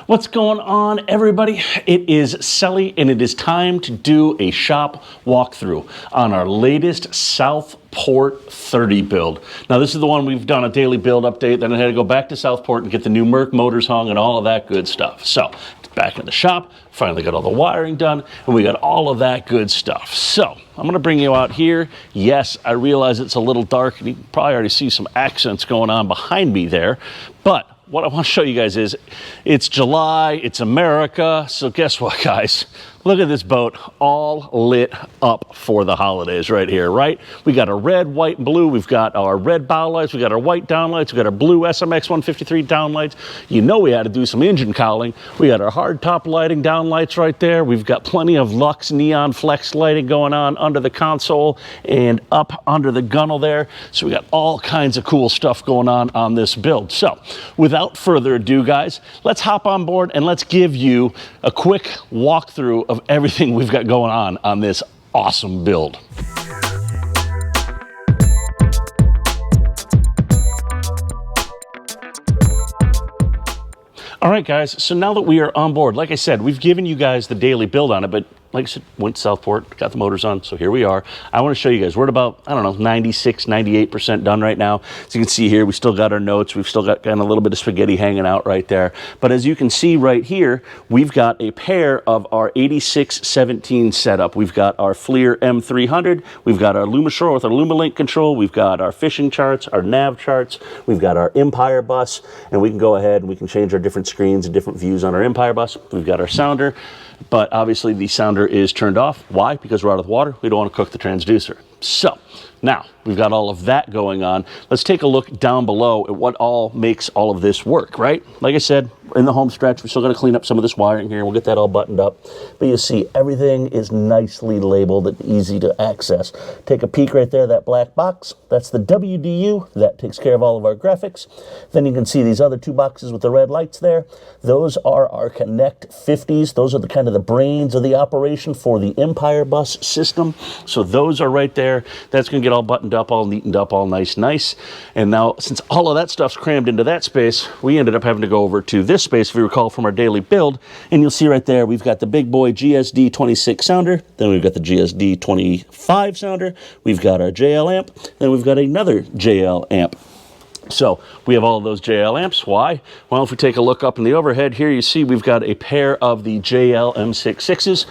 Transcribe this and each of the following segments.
What's going on, everybody? It is Sully, and it is time to do a shop walkthrough on our latest Southport 30 build. Now, this is the one we've done a daily build update, then I had to go back to Southport and get the new Merc motors hung and all of that good stuff. So, back in the shop, finally got all the wiring done, and we got all of that good stuff. So, I'm gonna bring you out here. Yes, I realize it's a little dark, and you can probably already see some accents going on behind me there, but what I want to show you guys is, it's July, it's America, so guess what, guys? Look at this boat all lit up for the holidays right here, right? We got our red, white, and blue. We've got our red bow lights. We got our white downlights. We got our blue SMX 153 downlights. You know we had to do some engine cowling. We got our hard top lighting downlights right there. We've got plenty of Lux neon flex lighting going on under the console and up under the gunnel there. So we got all kinds of cool stuff going on this build. So without further ado, guys, let's hop on board and let's give you a quick walkthrough of everything we've got going on this awesome build. All right, guys, so now that we are on board, like I said, we've given you guys the daily build on it, but like I said, went to Southport, got the motors on, so here we are. I want to show you guys, we're at about, I don't know, 96, 98% done right now. As you can see here, we still got our notes, we've still got kind of a little bit of spaghetti hanging out right there. But as you can see right here, we've got a pair of our 8617 setup. We've got our FLIR M300, we've got our LumaShore with our LumaLink control, we've got our fishing charts, our nav charts, we've got our Empire bus, and we can go ahead and we can change our different screens and different views on our Empire bus. We've got our sounder, but obviously the sounder is turned off. Why? Because we're out of the water. We don't want to cook the transducer. So now we've got all of that going on. Let's take a look down below at what all makes all of this work, right? Like I said, in the home stretch, we're still going to clean up some of this wiring here. We'll get that all buttoned up. But you see, everything is nicely labeled and easy to access. Take a peek right there, that black box. That's the WDU. That takes care of all of our graphics. Then you can see these other two boxes with the red lights there. Those are our Connect 50s. Those are the kind of the brains of the operation for the Empire bus system. So those are right there. That's going to get all buttoned up, all neatened up, all nice. And now, since all of that stuff's crammed into that space, we ended up having to go over to this space, if you recall, from our daily build. And you'll see right there, we've got the big boy GSD 26 sounder. Then we've got the GSD 25 sounder. We've got our JL amp. Then we've got another JL amp. So we have all of those JL amps. Why? Well, if we take a look up in the overhead here, you see we've got a pair of the JL M66s.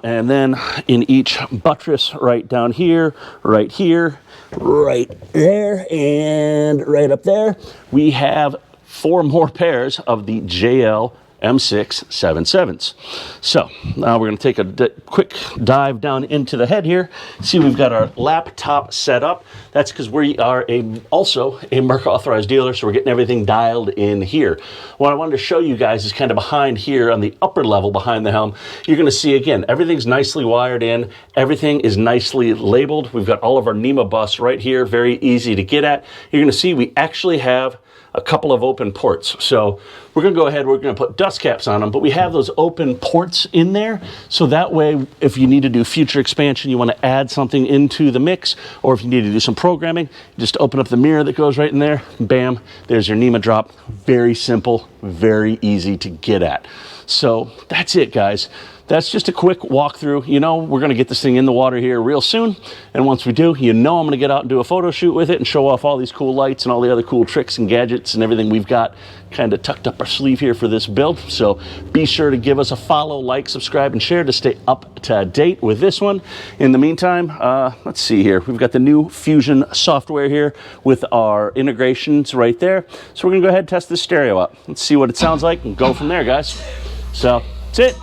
And then in each buttress right down here, right there, and right up there, we have 4 more pairs of the JL M677s. So now we're going to take a quick dive down into the head here. See, we've got our laptop set up. That's because we are also a Merc authorized dealer, so we're getting everything dialed in here. What I wanted to show you guys is kind of behind here on the upper level behind the helm. You're going to see, again, everything's nicely wired in. Everything is nicely labeled. We've got all of our NEMA bus right here, very easy to get at. You're going to see we actually have a couple of open ports. So we're going to go ahead, we're going to put dust caps on them, but we have those open ports in there. So that way, if you need to do future expansion, you want to add something into the mix, or if you need to do some programming, just open up the mirror that goes right in there. Bam, there's your NEMA drop. Very simple, very easy to get at. So that's it, guys. That's just a quick walkthrough. You know, we're going to get this thing in the water here real soon. And once we do, you know I'm going to get out and do a photo shoot with it and show off all these cool lights and all the other cool tricks and gadgets and everything we've got kind of tucked up our sleeve here for this build. So be sure to give us a follow, like, subscribe, and share to stay up to date with this one. In the meantime, let's see here. We've got the new Fusion software here with our integrations right there. So we're going to go ahead and test this stereo up. Let's see what it sounds like and go from there, guys. So that's it.